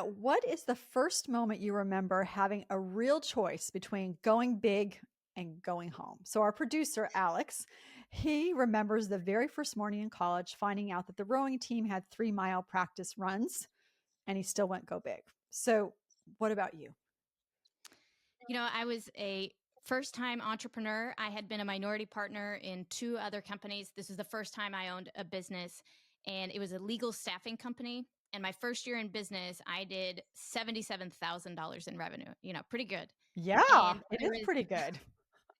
Diana, what is the first moment you remember having a real choice between going big and going home? So our producer, Alex, he remembers the very first morning in college, finding out that the rowing team had 3-mile practice runs and he still went go big. So what about you? I was a first-time entrepreneur. I had been a minority partner in 2 other companies. This was the first time I owned a business, and it was a legal staffing company. And my first year in business, I did $77,000 in revenue, pretty good. Yeah, And it is pretty good.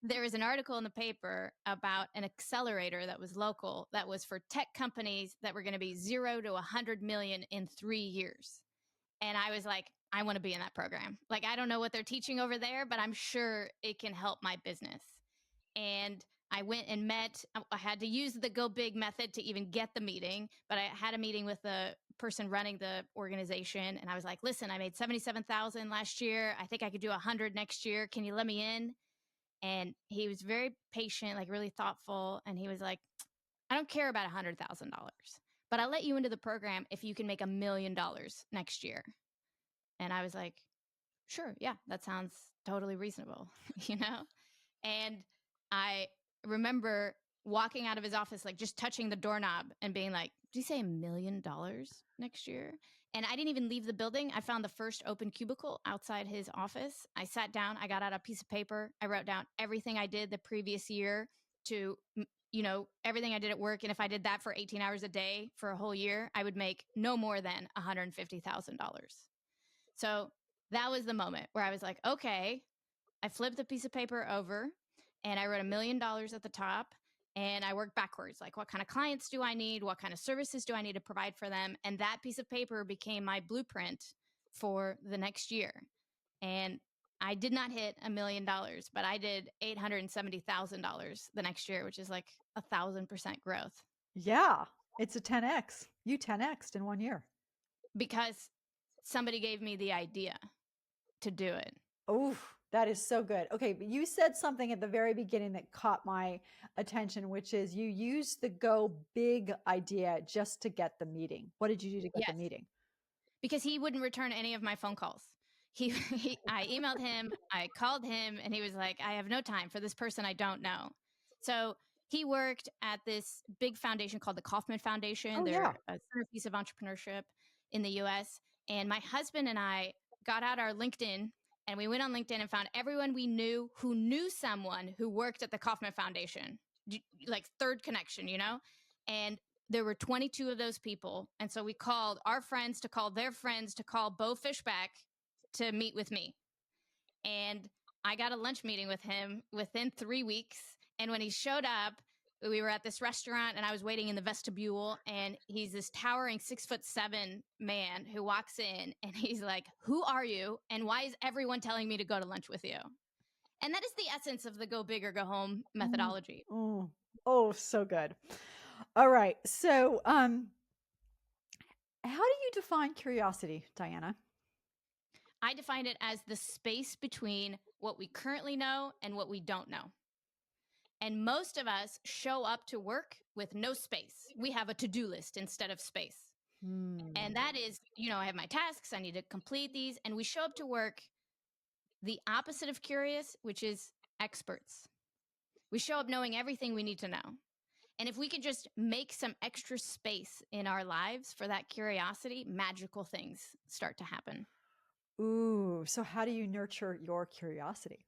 there was an article in the paper about an accelerator that was local that was for tech companies that were going to be 0 to 100 million in 3 years. And I was like, I want to be in that program. Like, I don't know what they're teaching over there, but I'm sure it can help my business. And I went and met, I had to use the go big method to even get the meeting, but I had a meeting with the person running the organization. And I was like, listen, I made 77,000 last year. I think I could do 100 next year. Can you let me in? And he was very patient, like really thoughtful. And he was like, I don't care about $100,000, but I'll let you into the program if you can make $1 million next year. And I was like, sure, yeah, that sounds totally reasonable, And I remember walking out of his office, like just touching the doorknob and being like, did you say $1 million next year? And I didn't even leave the building. I found the first open cubicle outside his office. I sat down, I got out a piece of paper. I wrote down everything I did the previous year to, everything I did at work. And if I did that for 18 hours a day for a whole year, I would make no more than $150,000. So that was the moment where I was like, okay, I flipped the piece of paper over and I wrote $1 million at the top, and I worked backwards. Like, what kind of clients do I need? What kind of services do I need to provide for them? And that piece of paper became my blueprint for the next year. And I did not hit $1 million, but I did $870,000 the next year, which is like 1,000% growth Yeah, it's a 10x. You 10x'd in 1 year. because somebody gave me the idea to do it. Oh, that is so good. Okay, but you said something at the very beginning that caught my attention, which is you used the go big idea just to get the meeting. What did you do to get the Yes. meeting? Because he wouldn't return any of my phone calls. I emailed him, I called him, and he was like, I have no time for this person I don't know. So he worked at this big foundation called the Kauffman Foundation. Oh, yeah. They're a centerpiece of entrepreneurship in the US. And my husband and I got out our LinkedIn, and we went on LinkedIn and found everyone we knew who knew someone who worked at the Kauffman Foundation, like third connection, And there were 22 of those people. And so we called our friends to call their friends to call Bo Fishback to meet with me. And I got a lunch meeting with him within 3 weeks. And when he showed up, we were at this restaurant and I was waiting in the vestibule, and he's this towering 6'7" man who walks in and he's like, who are you? And why is everyone telling me to go to lunch with you? And that is the essence of the go big or go home Mm, methodology. mm. Oh, so good. All right. So, how do you define curiosity, Diana? I define it as the space between what we currently know and what we don't know. And most of us show up to work with no space. We have a to-do list instead of space. And that is, I have my tasks, I need to complete these. And we show up to work the opposite of curious, which is experts. We show up knowing everything we need to know. And if we could just make some extra space in our lives for that curiosity, magical things start to happen. Ooh, so how do you nurture your curiosity?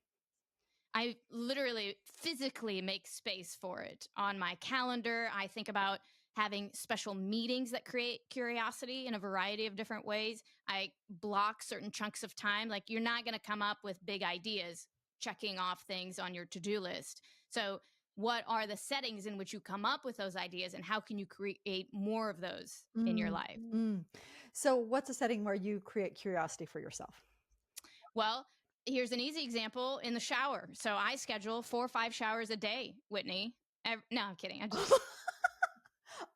I literally physically make space for it on my calendar. I think about having special meetings that create curiosity in a variety of different ways. I block certain chunks of time. Like, you're not going to come up with big ideas checking off things on your to-do list. So what are the settings in which you come up with those ideas, and how can you create more of those in your Mm, life? mm. So, what's a setting where you create curiosity for yourself? Well, here's an easy example: in the shower. So I schedule 4 or 5 showers a day, Whitney. No, I'm kidding.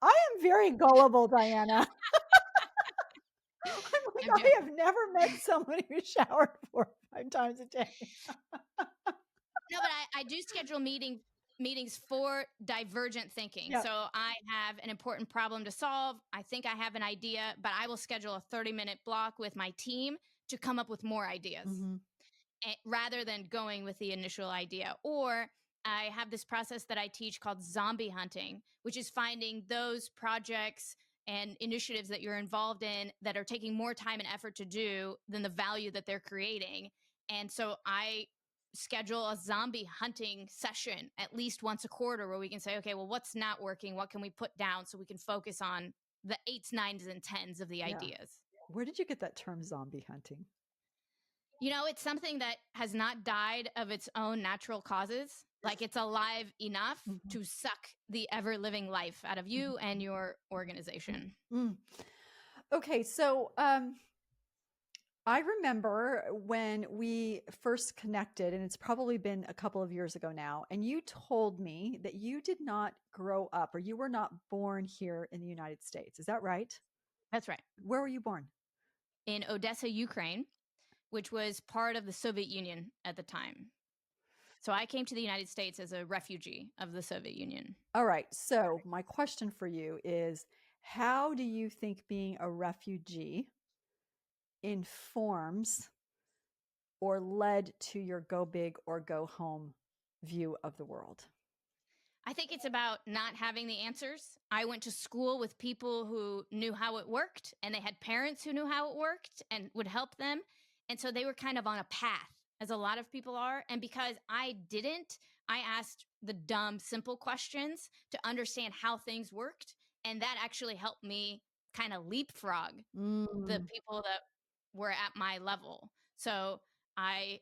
I am very gullible, Diana. I'm like, I'm I joking. have never met someone who showered 4 or 5 times a day. No, but I do schedule meetings meetings for divergent thinking. Yeah. So I have an important problem to solve. I think I have an idea, but I will schedule a 30-minute block with my team to come up with more ideas rather than going with the initial idea. Or I have this process that I teach called zombie hunting, which is finding those projects and initiatives that you're involved in that are taking more time and effort to do than the value that they're creating. And so I schedule a zombie hunting session at least once a quarter where we can say, okay, well, what's not working? What can we put down so we can focus on the eights, nines, and tens of the ideas? Where did you get that term zombie hunting? You know, it's something that has not died of its own natural causes. Like it's alive enough to suck the ever living life out of you and your organization. Okay, so I remember when we first connected, and it's probably been a couple of years ago now, and you told me that you did not grow up or you were not born here in the United States. Is that right? That's right. Where were you born? In Odessa, Ukraine, which was part of the Soviet Union at the time. So I came to the United States as a refugee of the Soviet Union. All right. So my question for you is, how do you think being a refugee informs or led to your go big or go home view of the world? I think it's about not having the answers. I went to school with people who knew how it worked, and they had parents who knew how it worked and would help them. And so they were kind of on a path, as a lot of people are. And because I didn't, I asked the dumb, simple questions to understand how things worked. And that actually helped me kind of leapfrog the people that were at my level. So I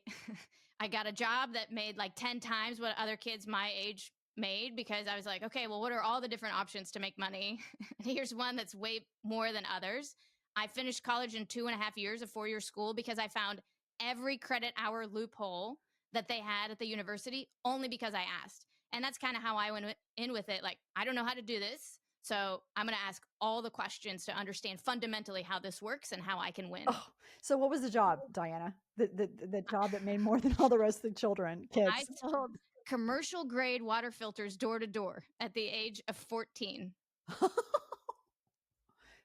I got a job that made like 10 times what other kids my age made because I was like, okay, well, what are all the different options to make money? Here's one that's way more than others. I finished college in 2.5 years of 4-year school because I found every credit hour loophole that they had at the university only because I asked. And that's kind of how I went in with it. Like, I don't know how to do this. So I'm going to ask all the questions to understand fundamentally how this works and how I can win. Oh, so what was the job, Diana? The job that made more than all the rest of the children, I kids? sold commercial grade water filters door to door at the age of 14.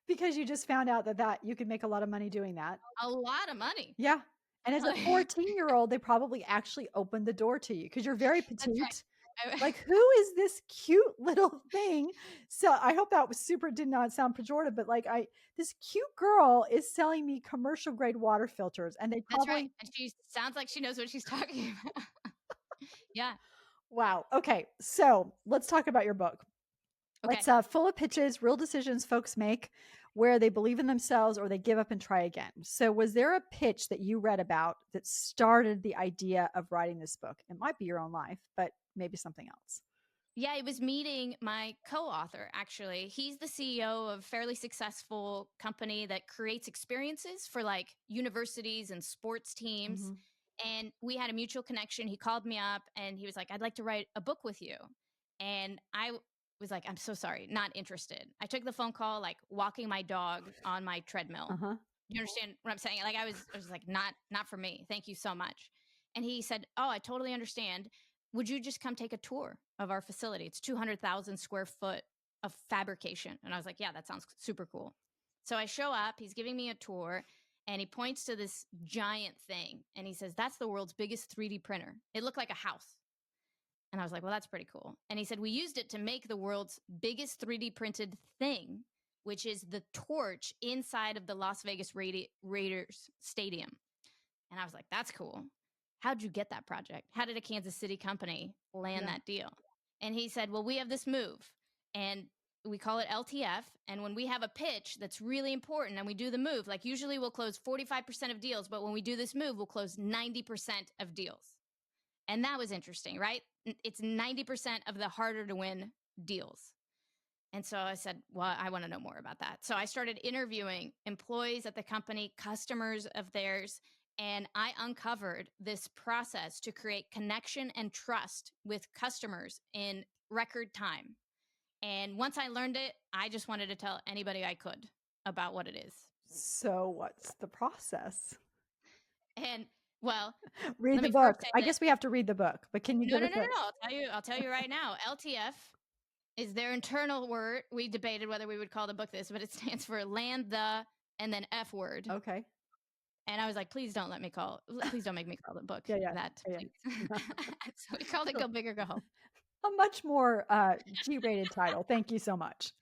Because you just found out that you could make a lot of money doing that. A lot of money. Yeah. And as a 14-year-old, they probably actually opened the door to you because you're very That's petite. right. Like, who is this cute little thing? So I hope that was did not sound pejorative, but like this cute girl is selling me commercial grade water filters, and they That's probably right. And she sounds like she knows what she's talking about. Yeah. Wow. Okay. So let's talk about your book. Okay. It's full of pitches, real decisions folks make where they believe in themselves or they give up and try again. So was there a pitch that you read about that started the idea of writing this book? It might be your own life, but maybe something else. Yeah, it was meeting my co-author, actually. He's the CEO of a fairly successful company that creates experiences for like universities and sports teams. And we had a mutual connection. He called me up and he was like, I'd like to write a book with you. And I was like, I'm so sorry, not interested. I took the phone call, like walking my dog on my treadmill. You understand what I'm saying? Like I was like, not for me. Thank you so much. And he said, oh, I totally understand. Would you just come take a tour of our facility? It's 200,000 square foot of fabrication. And I was like, yeah, that sounds super cool. So I show up, he's giving me a tour and he points to this giant thing. And he says, that's the world's biggest 3D printer. It looked like a house. And I was like, well, that's pretty cool. And he said, we used it to make the world's biggest 3D printed thing, which is the torch inside of the Las Vegas Raiders stadium. And I was like, that's cool. How'd you get that project? How did a Kansas City company land that deal? And he said, well, we have this move and we call it LTF. And when we have a pitch that's really important and we do the move, like usually we'll close 45% of deals, but when we do this move, we'll close 90% of deals. And that was interesting, right? It's 90% of the harder to win deals. And so I said, well, I want to know more about that. So I started interviewing employees at the company, customers of theirs, and I uncovered this process to create connection and trust with customers in record time. And once I learned it, I just wanted to tell anybody I could about what it is. So what's the process? And Well, Read let the me first book. say I that guess we have to read the book, but can you no, give no, us no, no, a no. I'll tell you right now. LTF is their internal word. We debated whether we would call the book this, but it stands for land the and then F word. okay. And I was like, please don't please don't make me call the book Yeah, yeah, that, yeah, please. yeah. So we called it Go Big or Go Home. A much more G-rated title. Thank you so much.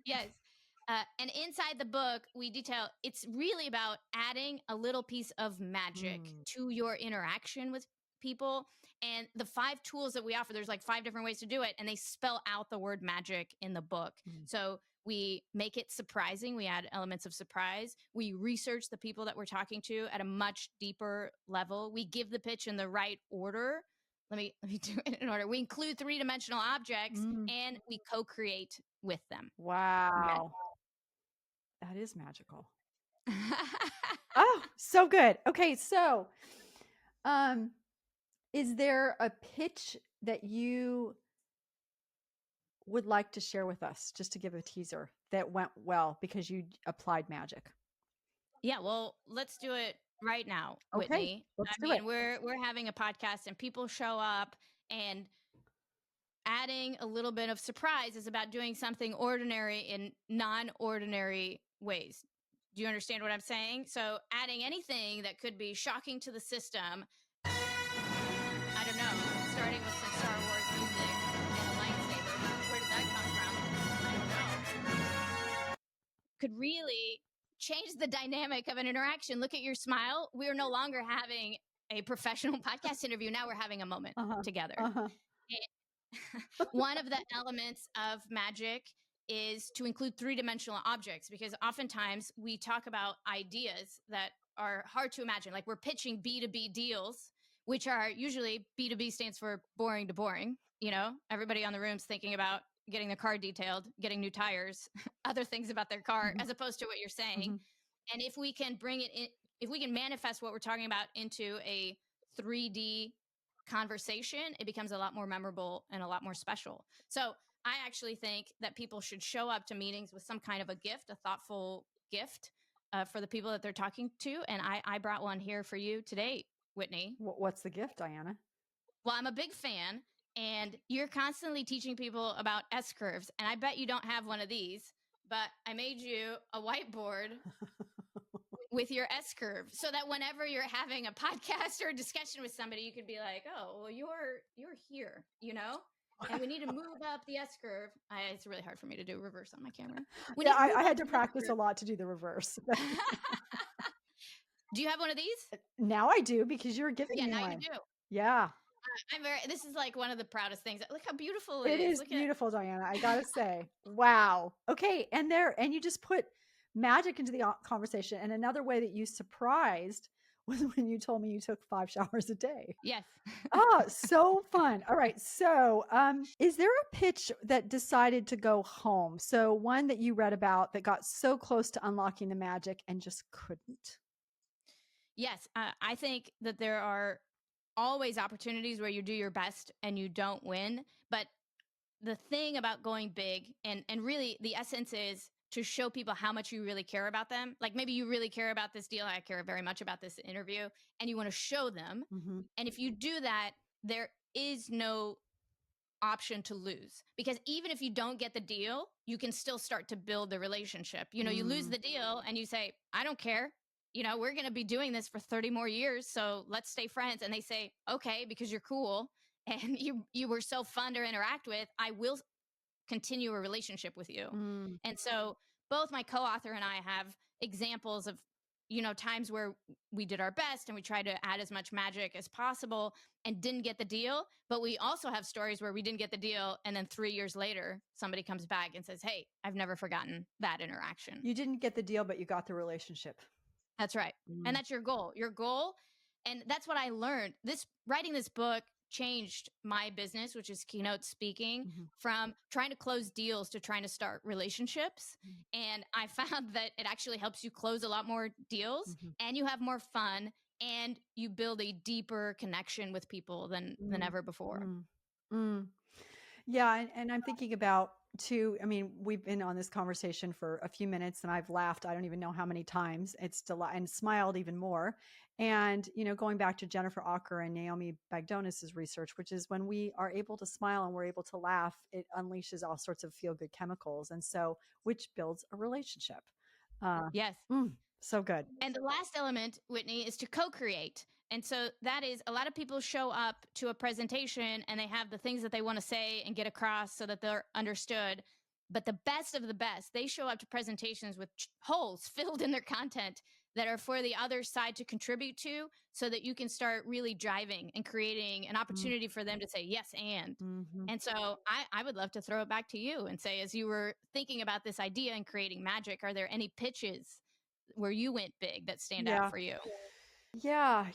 Yes. And inside the book, we detail it's really about adding a little piece of magic Mm, to your interaction with people. And the 5 tools that we offer, there's like 5 different ways to do it. And they spell out the word magic in the book. mm, So we make it surprising. We add elements of surprise. We research the people that we're talking to at a much deeper level. We give the pitch in the right order. Let me do it in order. We include 3-dimensional objects mm. and we co-create with them. Wow. That is magical. Oh, so good. Okay, so is there a pitch that you would like to share with us, just to give a teaser, that went well because you applied magic? Yeah, well, let's do it right now, Okay, Whitney. let's I do it. mean, we're having a podcast and people show up and adding a little bit of surprise is about doing something ordinary in non-ordinary ways. Do you understand what I'm saying? So, adding anything that could be shocking to the system, I don't know, starting with some Star Wars music and a lightsaber. Where did that come from? I don't know. Could really change the dynamic of an interaction. Look at your smile. We are no longer having a professional podcast interview. Now we're having a moment Uh-huh. together. Uh-huh. One of the elements of magic is to include 3-dimensional objects because oftentimes we talk about ideas that are hard to imagine. Like we're pitching B2B deals, which are usually B2B stands for boring to boring. You know, everybody on the room's thinking about getting their car detailed, getting new tires, other things about their car, Mhm, as opposed to what you're saying. mhm. And if we can bring it in, if we can manifest what we're talking about into a 3D conversation, it becomes a lot more memorable and a lot more special. So I actually think that people should show up to meetings with some kind of a gift, a thoughtful gift for the people that they're talking to. And I brought one here for you today, Whitney. What's the gift, Diana? Well, I'm a big fan, and you're constantly teaching people about S curves. And I bet you don't have one of these, but I made you a whiteboard with your S curve so that whenever you're having a podcast or a discussion with somebody, you could be like, oh, well, you're here, you know? And we need to move up the S curve. It's really hard for me to do reverse on my camera. We Yeah, need to I move up had to the S practice a curve. lot to do the reverse. Do you have one of these? Now I do because you're giving Yeah, me now you one. do. Yeah, This is like one of the proudest things. Look how beautiful it it is. is Look at, beautiful, Diana. I gotta say, wow. Okay, and you just put magic into the conversation. And another way that you surprised was when you told me you took 5 showers a day. yes. Oh, so fun. All right. So, is there a pitch that decided to go home? So, one that you read about that got so close to unlocking the magic and just couldn't. Yes. I think that there are always opportunities where you do your best and you don't win. But the thing about going big and really the essence is to show people how much you really care about them. Like maybe you really care about this deal. I care very much about this interview and you want to show them. Hmm. And if you do that, there is no option to lose because even if you don't get the deal, you can still start to build the relationship. You know, you lose Mm, the deal and you say, I don't care. You know, we're going to be doing this for 30 more years. So let's stay friends. And they say, okay, because you're cool and you were so fun to interact with, I will continue a relationship with you. mm, And so both my co-author and I have examples of, you know, times where we did our best and we tried to add as much magic as possible and didn't get the deal. But we also have stories where we didn't get the deal. And then 3 years later, somebody comes back and says, hey, I've never forgotten that interaction. you didn't get the deal, but you got the relationship. That's right. And Mm, that's your goal. Your goal. And that's what I learned. Writing this book changed my business, which is keynote speaking, mhm, from trying to close deals to trying to start relationships. mm, And I found that it actually helps you close a lot more deals mhm, and you have more fun and you build a deeper connection with people than mm, ever before. mm, mm. Yeah, and I'm thinking about to, I mean, we've been on this conversation for a few minutes and I've laughed, I don't even know how many times. It's and smiled even more. And, going back to Jennifer Acker and Naomi Bagdonis's research, which is when we are able to smile and we're able to laugh, it unleashes all sorts of feel good chemicals. And so, which builds a relationship. Yes. So good. And the last element, Whitney, is to co-create. And so that is, a lot of people show up to a presentation and they have the things that they want to say and get across so that they're understood. But the best of the best, they show up to presentations with holes filled in their content that are for the other side to contribute to, so that you can start really driving and creating an opportunity for them to say yes and. Mm-hmm. And so I would love to throw it back to you and say, as you were thinking about this idea and creating magic, are there any pitches where you went big that stand out for you? Yeah,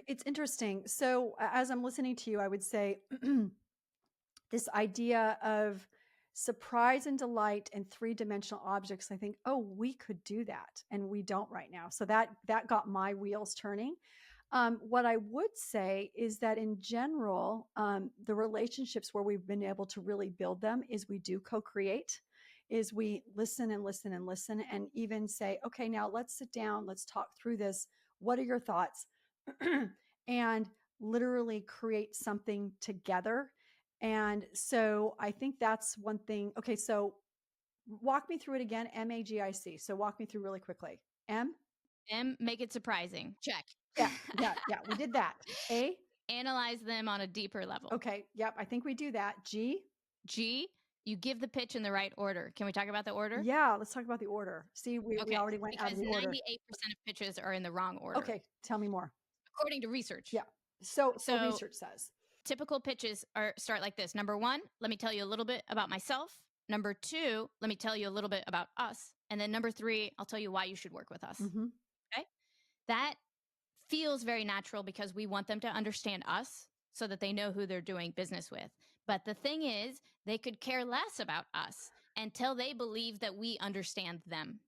it's interesting. So as I'm listening to you, I would say this idea of surprise and delight in three-dimensional objects. I think, oh, we could do that, and we don't right now. So that got my wheels turning. What I would say is that in general, the relationships where we've been able to really build them is we do co-create, is we listen and listen and listen, and even say, okay, now let's sit down, let's talk through this. What are your thoughts? And literally create something together. And so I think that's one thing. Okay, so walk me through it again. MAGIC. So walk me through really quickly. M. Make it surprising. Check. Yeah. We did that. A. Analyze them on a deeper level. Okay. Yep. I think we do that. G. You give the pitch in the right order. Can we talk about the order? Yeah, let's talk about the order. See, we already went out of the order. 98% of pitches are in the wrong order. Okay, tell me more. According to research. Yeah. So research says. Typical pitches start like this. Number 1, let me tell you a little bit about myself. Number 2, let me tell you a little bit about us. And then number 3, I'll tell you why you should work with us. Mm-hmm. Okay. That feels very natural because we want them to understand us so that they know who they're doing business with. But the thing is, they could care less about us until they believe that we understand them.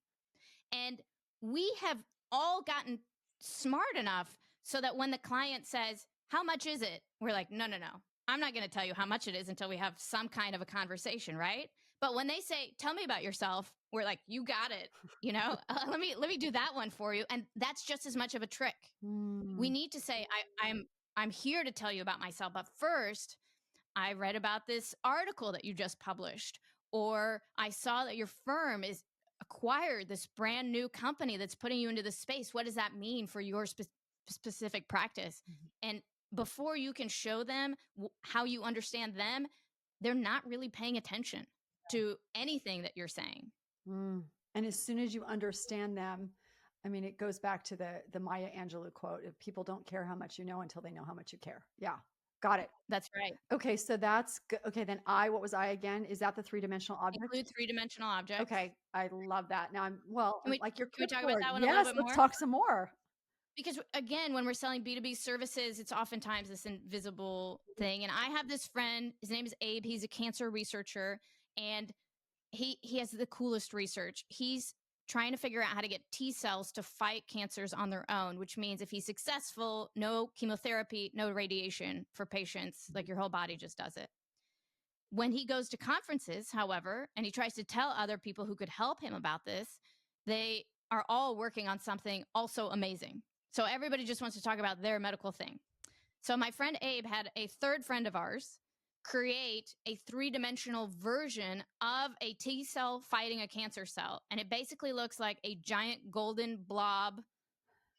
And we have all gotten smart enough so that when the client says, how much is it? We're like, no. I'm not going to tell you how much it is until we have some kind of a conversation, right? But when they say, tell me about yourself, we're like, you got it. Let me do that one for you. And that's just as much of a trick. We need to say, I'm here to tell you about myself. But first, I read about this article that you just published, or I saw that your firm is acquired this brand new company that's putting you into the space. What does that mean for your specific practice? Mm-hmm. And before you can show them how you understand them, they're not really paying attention to anything that you're saying. And as soon as you understand them, I mean, it goes back to the Maya Angelou quote: if people don't care how much you know until they know how much you care. Yeah. Got it. That's right. Okay. So that's good. Okay. Then what was I again? Is that the three-dimensional object? Include three-dimensional objects. Okay. I love that. Now can we talk about that one a little bit more? Let's talk some more. Because again, when we're selling B2B services, it's oftentimes this invisible thing. And I have this friend, his name is Abe. He's a cancer researcher, and he has the coolest research. He's trying to figure out how to get T cells to fight cancers on their own, which means if he's successful, no chemotherapy, no radiation for patients, like your whole body just does it. When he goes to conferences, however, and he tries to tell other people who could help him about this, they are all working on something also amazing. So everybody just wants to talk about their medical thing. So my friend Abe had a third friend of ours create a three-dimensional version of a T cell fighting a cancer cell. And it basically looks like a giant golden blob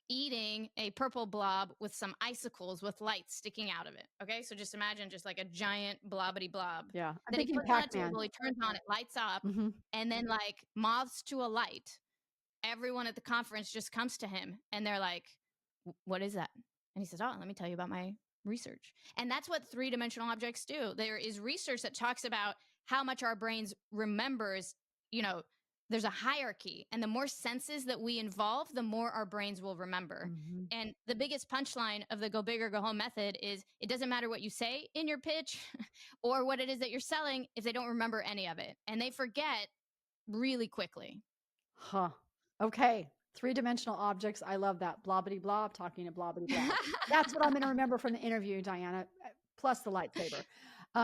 eating a purple blob with some icicles with lights sticking out of it. Okay, so just imagine just like a giant blobbity blob. Yeah. Then he puts on a table, he turns on, it lights up, and then like moths to a light, everyone at the conference just comes to him and they're like, what is that? And he says, oh, let me tell you about my research. And that's what three-dimensional objects do. There is research that talks about how much our brains remembers. There's a hierarchy, and the more senses that we involve, the more our brains will remember. And the biggest punchline of the go big or go home method is it doesn't matter what you say in your pitch or what it is that you're selling if they don't remember any of it, and they forget really quickly. Okay. Three-dimensional objects. I love that. Blobbity blob talking to blobbity blob. That's what I'm going to remember from the interview, Diana, plus the lightsaber,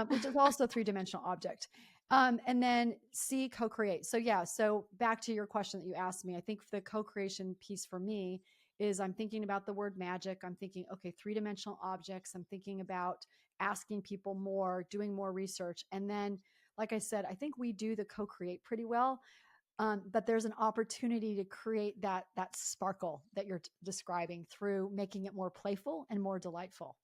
which is also a three-dimensional object. And then C, co-create. So yeah, so back to your question that you asked me, I think the co-creation piece for me is I'm thinking about the word magic. I'm thinking, okay, three-dimensional objects. I'm thinking about asking people more, doing more research. And then, like I said, I think we do the co-create pretty well. But there's an opportunity to create that sparkle that you're describing through making it more playful and more delightful.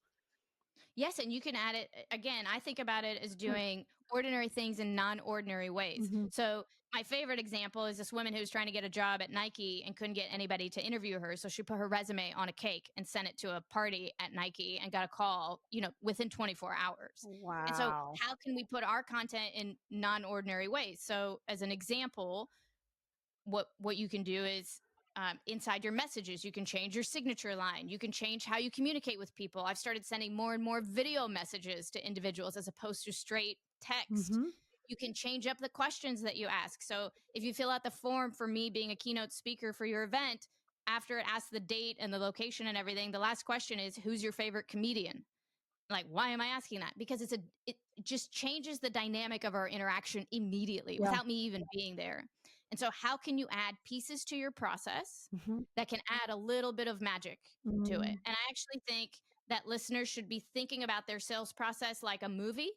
Yes, and you can add it again. I think about it as doing ordinary things in non-ordinary ways. Mm-hmm. So my favorite example is this woman who was trying to get a job at Nike and couldn't get anybody to interview her. So she put her resume on a cake and sent it to a party at Nike and got a call, within 24 hours. And so Wow. how can we put our content in non-ordinary ways? So as an example, what you can do is inside your messages, you can change your signature line. You can change how you communicate with people. I've started sending more and more video messages to individuals as opposed to straight text. Mm-hmm. You can change up the questions that you ask. So if you fill out the form for me being a keynote speaker for your event, after it asks the date and the location and everything, the last question is, who's your favorite comedian? Like, why am I asking that? Because it just changes the dynamic of our interaction immediately Yeah. without me even being there. And so how can you add pieces to your process Mm-hmm. that can add a little bit of magic to it? Mm-hmm. And I actually think that listeners should be thinking about their sales process like a movie,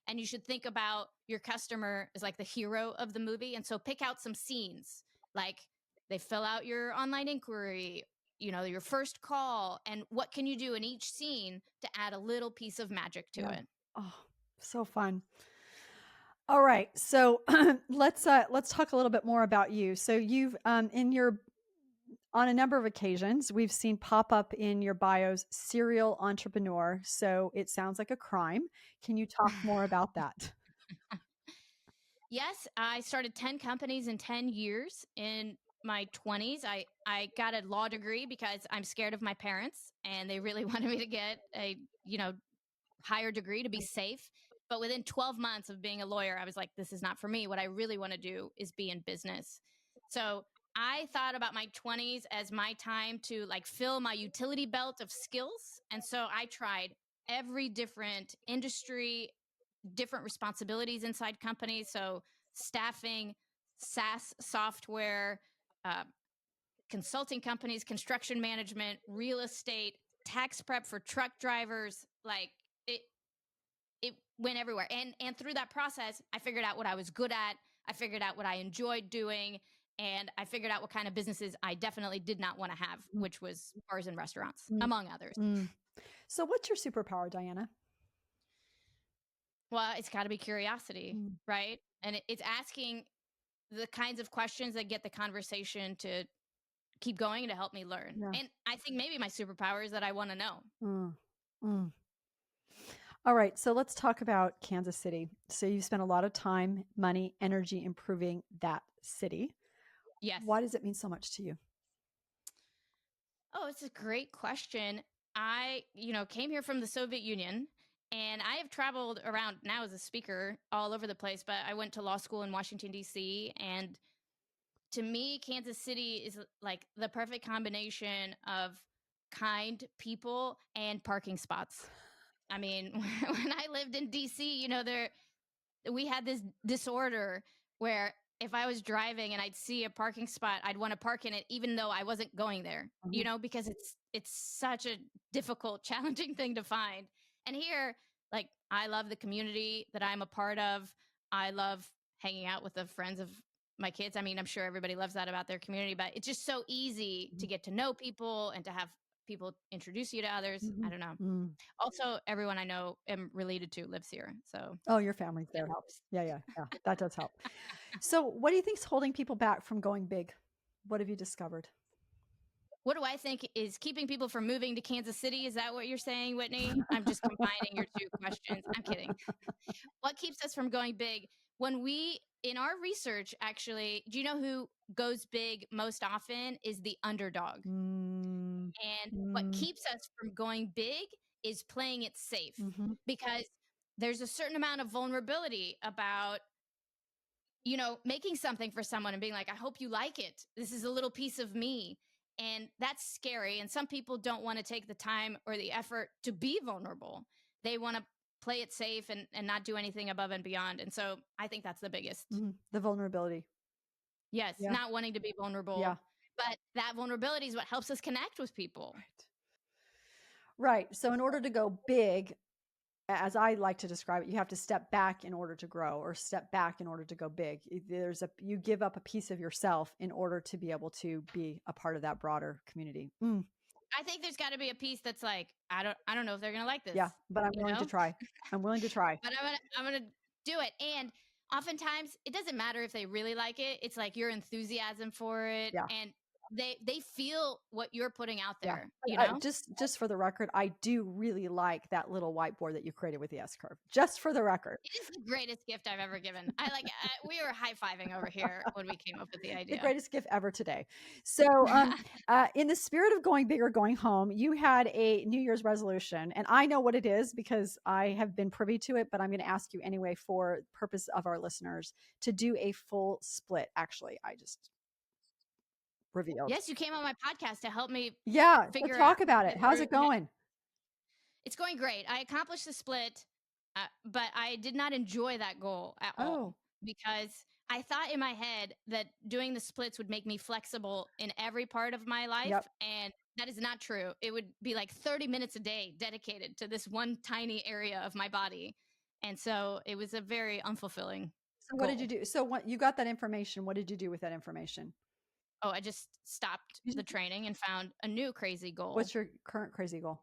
and you should think about your customer as like the hero of the movie. And so pick out some scenes, like they fill out your online inquiry, your first call, and what can you do in each scene to add a little piece of magic to Yeah. it. Oh, so fun. All right. So let's talk a little bit more about you. So you've in your on a number of occasions we've seen pop up in your bios serial entrepreneur. So it sounds like a crime. Can you talk more about that? Yes, I started 10 companies in 10 years in my 20s. I got a law degree because I'm scared of my parents and they really wanted me to get a, higher degree to be safe. But within 12 months of being a lawyer, I was like, this is not for me. What I really want to do is be in business. So I thought about my 20s as my time to like fill my utility belt of skills. And so I tried every different industry, different responsibilities inside companies. So staffing, SaaS software, uh, consulting companies, construction management, real estate, tax prep for truck drivers. Like it went everywhere. And through that process, I figured out what I was good at. I figured out what I enjoyed doing. And I figured out what kind of businesses I definitely did not want to have, which was bars and restaurants, Mm, among others. mm. So what's your superpower, Diana? Well, it's got to be curiosity, Mm, right? And it's asking the kinds of questions that get the conversation to keep going and to help me learn. yeah. And I think maybe my superpower is that I want to know. Mm, mm. All right. So let's talk about Kansas City. So you spent a lot of time, money, energy improving that city. Yes. Why does it mean so much to you? Oh, it's a great question. I, came here from the Soviet Union and I have traveled around now as a speaker all over the place, but I went to law school in Washington, D.C. And to me, Kansas City is like the perfect combination of kind people and parking spots. I mean, when I lived in DC, we had this disorder where if I was driving and I'd see a parking spot, I'd want to park in it even though I wasn't going there, Mhm. because it's such a difficult, challenging thing to find. And here, like I love the community that I'm a part of. I love hanging out with the friends of my kids. I mean, I'm sure everybody loves that about their community, but it's just so easy to Mhm. get to know people and to have people introduce you to others. I Mhm. don't know. Mm. Also, everyone I know am related to lives here, so Oh, your family's that there. helps. Yeah, yeah, yeah. That does help. So, what do you think's holding people back from going big? What have you discovered? What do I think is keeping people from moving to Kansas City? Is that what you're saying, Whitney? I'm just combining your two questions. I'm kidding. What keeps us from going big? In our research, actually, do you know who goes big most often is the underdog? Mm, And what mm, keeps us from going big is playing it safe mhm, because there's a certain amount of vulnerability about making something for someone and being like, I hope you like it. This is a little piece of me. And that's scary. And some people don't want to take the time or the effort to be vulnerable. They want to play it safe and not do anything above and beyond. And so I think that's the biggest. The vulnerability. Yes, Yeah. not wanting to be Yeah. vulnerable, but that vulnerability is what helps us connect with people. Right. Right. So in order to go big, as I like to describe it, you have to step back in order to grow, or step back in order to go big. You give up a piece of yourself in order to be able to be a part of that broader community. I think there's got to be a piece that's like, I don't know if they're gonna like this. Yeah, but I'm you willing to know, try. I'm willing to try. but I'm gonna do it. And oftentimes, it doesn't matter if they really like it. It's like your enthusiasm for it, Yeah. and they feel what you're putting out Yeah. there. Just for the record, I do really like that little whiteboard that you created with the S curve. Just for the record. It is the greatest gift I've ever given. We were high fiving over here when we came up with the The idea. greatest gift ever today. So, in the spirit of going big or going home, you had a New Year's resolution, and I know what it is because I have been privy to it, but I'm going to ask you anyway for purpose of our listeners to do a full split. Actually, I just revealed. Yes, you came on my podcast to help me. Yeah. So Figure talk out about it. How's it going? It's going great. I accomplished the split, but I did not enjoy that goal at all because I thought in my head that doing the splits would make me flexible in every part of my life. Yep. And that is not true. It would be like 30 minutes a day dedicated to this one tiny area of my body. And so it was a very unfulfilling. So what did you do? So what you got that information? What did you do with that information? Oh, I just stopped the training and found a new crazy goal. What's your current crazy goal?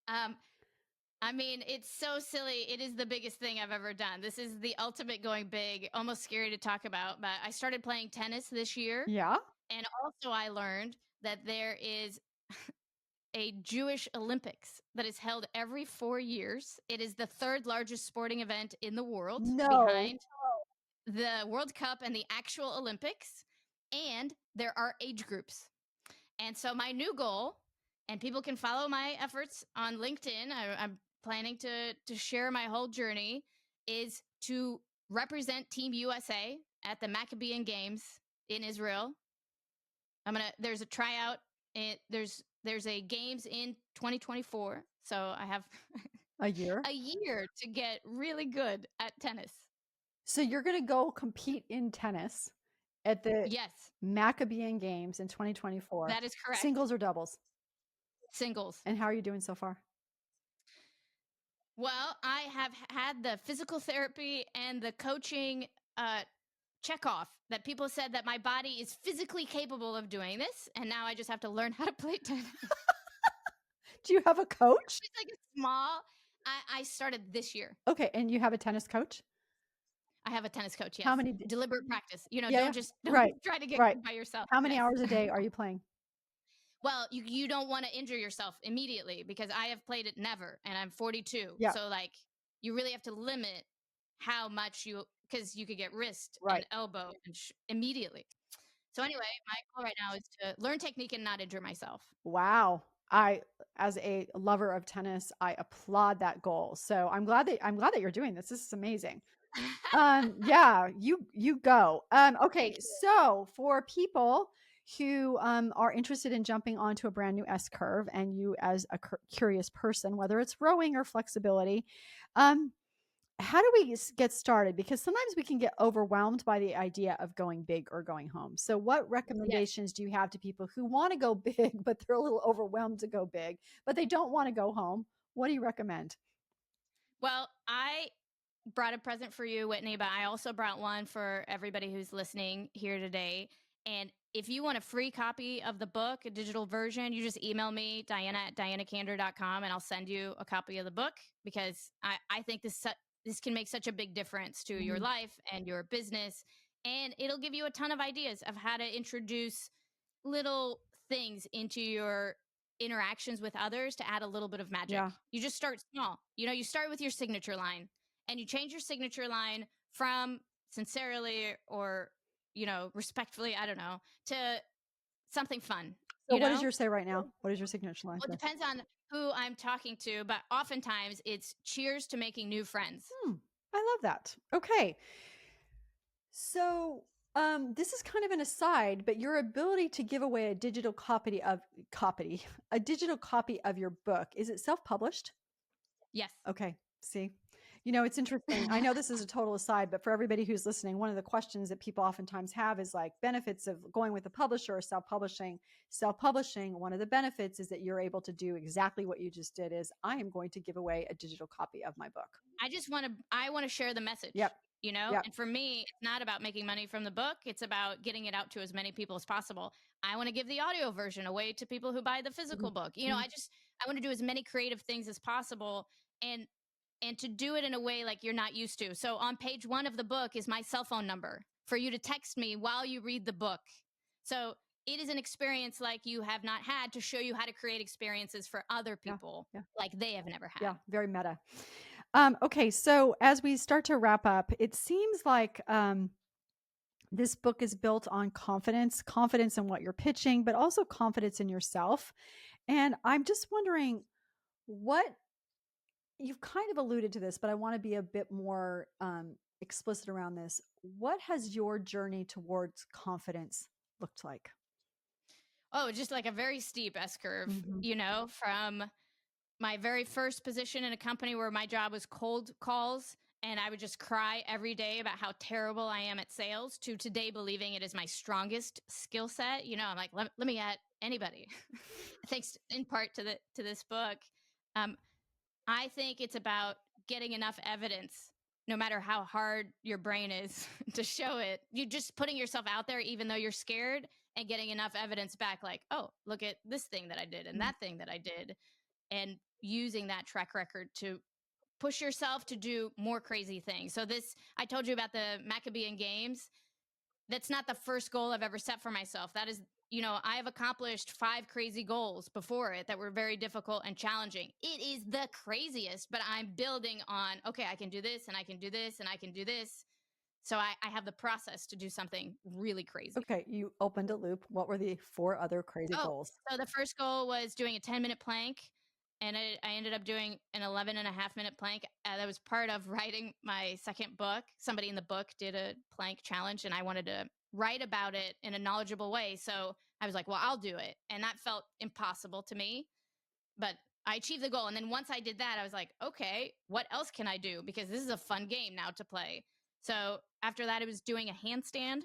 I mean, it's so silly. It is the biggest thing I've ever done. This is the ultimate going big, almost scary to talk about. But I started playing tennis this year. Yeah. And also I learned that there is a Jewish Olympics that is held every 4 years. It is the third largest sporting event in the world, behind the World Cup and the actual Olympics. And there are age groups. And so my new goal, and people can follow my efforts on LinkedIn, I'm planning to share my whole journey, is to represent Team USA at the Maccabean Games in Israel. There's a tryout. There's a games in 2024. So I have a year to get really good at tennis. So you're going to go compete in tennis at the Maccabean Games in 2024. That is correct. Singles or doubles? Singles. And how are you doing so far? Well, I have had the physical therapy and the coaching check off that people said that my body is physically capable of doing this. And now I just have to learn how to play tennis. Do you have a coach? It's like a small, I started this year. Okay. And you have a tennis coach? I have a tennis coach, yes. How many? Deliberate practice. Don't try to get good by yourself. How many hours a day are you playing? Well, you don't want to injure yourself immediately because I have played it never and I'm 42. Yeah. So like you really have to limit how much because you could get wrist and elbow and immediately. So anyway, my goal right now is to learn technique and not injure myself. Wow. As a lover of tennis, I applaud that goal. So I'm glad that you're doing this. This is amazing. Yeah, you go. Okay. So for people who are interested in jumping onto a brand new S curve, and you as a curious person, whether it's rowing or flexibility, how do we get started? Because sometimes we can get overwhelmed by the idea of going big or going home. So what recommendations do you have to people who want to go big, but they're a little overwhelmed to go big, but they don't want to go home? What do you recommend? Well, I brought a present for you, Whitney, but I also brought one for everybody who's listening here today. And if you want a free copy of the book, a digital version, you just email me, Diana@dianakander.com, and I'll send you a copy of the book because I think this can make such a big difference to your life and your business. And it'll give you a ton of ideas of how to introduce little things into your interactions with others to add a little bit of magic. Yeah. You just start small. You start with your signature line and you change your signature line from sincerely or, respectfully, I don't know, to something fun. So what does yours say right now? What is your signature line? Well, it depends on who I'm talking to, but oftentimes it's cheers to making new friends. I love that. Okay. So this is kind of an aside, but your ability to give away a digital copy of your book, is it self-published? Yes. Okay. See, it's interesting. I know this is a total aside, but for everybody who's listening, one of the questions that people oftentimes have is like benefits of going with a publisher or self-publishing. Self-publishing, one of the benefits is that you're able to do exactly what you just did is I am going to give away a digital copy of my book. I want to share the message. Yep. Yep. And for me, it's not about making money from the book. It's about getting it out to as many people as possible. I want to give the audio version away to people who buy the physical book. I want to do as many creative things as possible and to do it in a way like you're not used to. So on page 1 of the book is my cell phone number for you to text me while you read the book. So it is an experience like you have not had to show you how to create experiences for other people like they have never had. Yeah, very meta. Okay, so as we start to wrap up, it seems like this book is built on confidence in what you're pitching, but also confidence in yourself. And I'm just wondering what you've kind of alluded to this, but I want to be a bit more explicit around this. What has your journey towards confidence looked like? Oh, just like a very steep S curve, from my very first position in a company where my job was cold calls and I would just cry every day about how terrible I am at sales to today believing it is my strongest skill set. I'm like, let me get anybody. Thanks in part to this book. I think it's about getting enough evidence, no matter how hard your brain is to show it. You just putting yourself out there, even though you're scared, and getting enough evidence back, like, oh, look at this thing that I did and that thing that I did, and using that track record to push yourself to do more crazy things. So I told you about the Maccabean Games. That's not the first goal I've ever set for myself. That is, I have accomplished 5 crazy goals before it that were very difficult and challenging. It is the craziest, but I'm building on, okay, I can do this and I can do this and I can do this. So I have the process to do something really crazy. Okay, you opened a loop. What were the 4 other crazy goals? So the first goal was doing a 10-minute plank. And I ended up doing an 11.5-minute plank. That was part of writing my second book. Somebody in the book did a plank challenge, and I wanted to write about it in a knowledgeable way. So I was like, well, I'll do it. And that felt impossible to me. But I achieved the goal. And then once I did that, I was like, okay, what else can I do? Because this is a fun game now to play. So after that, it was doing a handstand,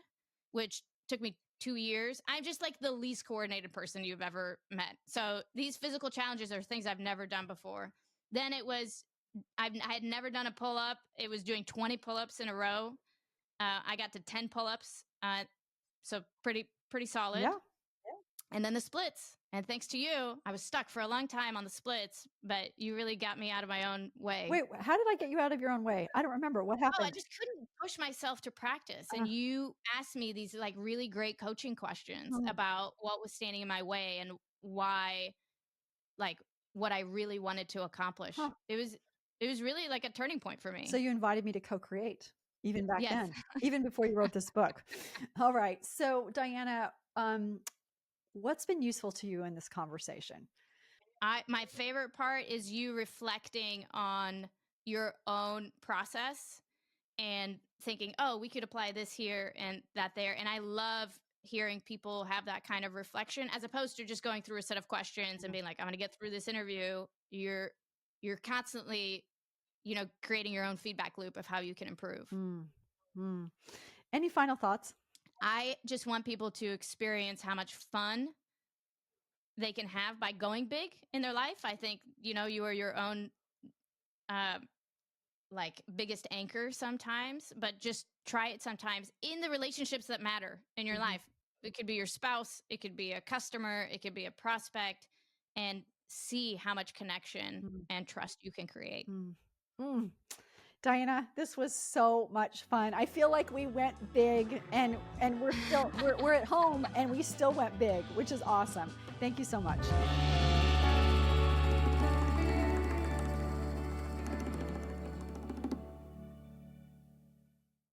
which took me 2 years. I'm just like the least coordinated person you've ever met. So these physical challenges are things I've never done before. Then it was, I had never done a pull-up. It was doing 20 pull-ups in a row. I got to 10 pull-ups. So pretty solid. Yeah. And then the splits. And thanks to you, I was stuck for a long time on the splits, but you really got me out of my own way. Wait, how did I get you out of your own way? I don't remember. What happened? Oh, I just couldn't push myself to practice. And you asked me these like really great coaching questions about what was standing in my way and why, like what I really wanted to accomplish. It was really like a turning point for me. So you invited me to co-create even back Yes. then, even before you wrote this book. All right. So Diana, what's been useful to you in this conversation? My favorite part is you reflecting on your own process and thinking, oh, we could apply this here and that there. And I love hearing people have that kind of reflection as opposed to just going through a set of questions and being like, I'm going to get through this interview. You're constantly, creating your own feedback loop of how you can improve. Any final thoughts? I just want people to experience how much fun they can have by going big in their life. I think, you are your own like biggest anchor sometimes, but just try it sometimes in the relationships that matter in your life. It could be your spouse, it could be a customer, it could be a prospect, and see how much connection and trust you can create. Diana, this was so much fun. I feel like we went big and we're still we're at home and we still went big, which is awesome. Thank you so much.